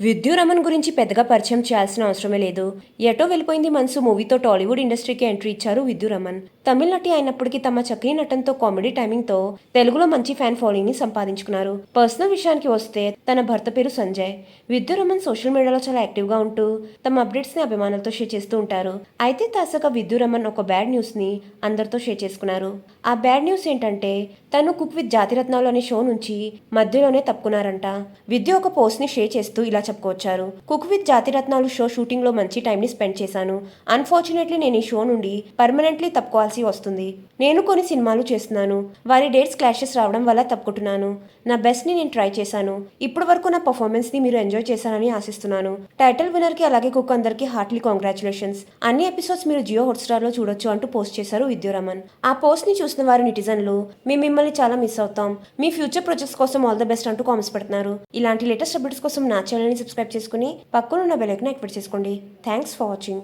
విద్యురమన్ గురించి పెద్దగా పరిచయం చేయాల్సిన అవసరమే లేదు. ఎటో వెళ్ళిపోయింది మనసు మూవీతో టాలీవుడ్ ఇండస్ట్రీకి ఎంట్రీ ఇచ్చారు విద్యురమన్. తమిళ నటి అయినప్పటికీ తమ చక్కని నటనతో కామెడీ టైమింగ్తో తెలుగులో మంచి ఫ్యాన్ ఫాలోయింగ్ ని సంపాదించుకున్నారు. పర్సనల్ విషయానికి వస్తే తన భర్త పేరు సంజయ్. విద్యురమన్ సోషల్ మీడియాలో చాలా యాక్టివ్గా ఉంటూ తమ అప్డేట్స్ ని అభిమానులతో షేర్ చేస్తూ ఉంటారు. అయితే తాజాగా విద్యురమన్ ఒక బ్యాడ్ న్యూస్ ని అందరితో షేర్ చేసుకున్నారు. ఆ బ్యాడ్ న్యూస్ ఏంటంటే తను కుక్ విత్ జాతిరత్నాలు అనే షో నుంచి మధ్యలోనే తప్పుకున్నారంట. విద్య ఒక పోస్ట్ ని షేర్ చేస్తూ ఇలా చెప్పుకొచ్చారు. Cook with Jathiratnalu show shooting లో మంచి టైం ని స్పెండ్ చేశాను. అన్ఫార్చునేట్లీ నేను ఈ షో నుండి పర్మనెంట్లీ తప్పుకోవాల్సి వస్తుంది. నేను కొన్ని సినిమాలు చేస్తున్నాను. వారి డేట్స్ క్లాషెస్ రావడం వల్ల తప్పుకుంటున్నాను. నా బెస్ట్ ని నేను ట్రై చేశాను. ఇప్పటి వరకు నా పర్ఫార్మెన్స్ ని మీరు ఎంజాయ్ చేశారని ఆశిస్తున్నాను. టైటిల్ విన్నర్ కి అలాగే కుక్ అందరికి హార్ట్లీ కాంగ్రాచులేషన్స్. అన్ని ఎపిసోడ్స్ మీరు జియో హాట్స్టార్ లో చూడొచ్చు అంటూ పోస్ట్ చేశారు విద్యురమన్. ఆ పోస్ట్ ని చూసిన వారు నెటిజన్లు మేము మిమ్మల్ని చాలా మిస్ అవుతాం. మీ ఫ్యూచర్ ప్రాజెక్ట్స్ కోసం ఆల్ ద బెస్ట్ అంటూ కామెంట్స్ పెడుతున్నారు. ఇలాంటి లేటెస్ట్ అప్డేట్స్ కోసం నా ఛానల్ ని సబ్స్క్రైబ్ చేసుకుని పక్కనున్న బెల్ ఐకాన్ యాక్టివేట్ చేసుకోండి. Thanks for watching.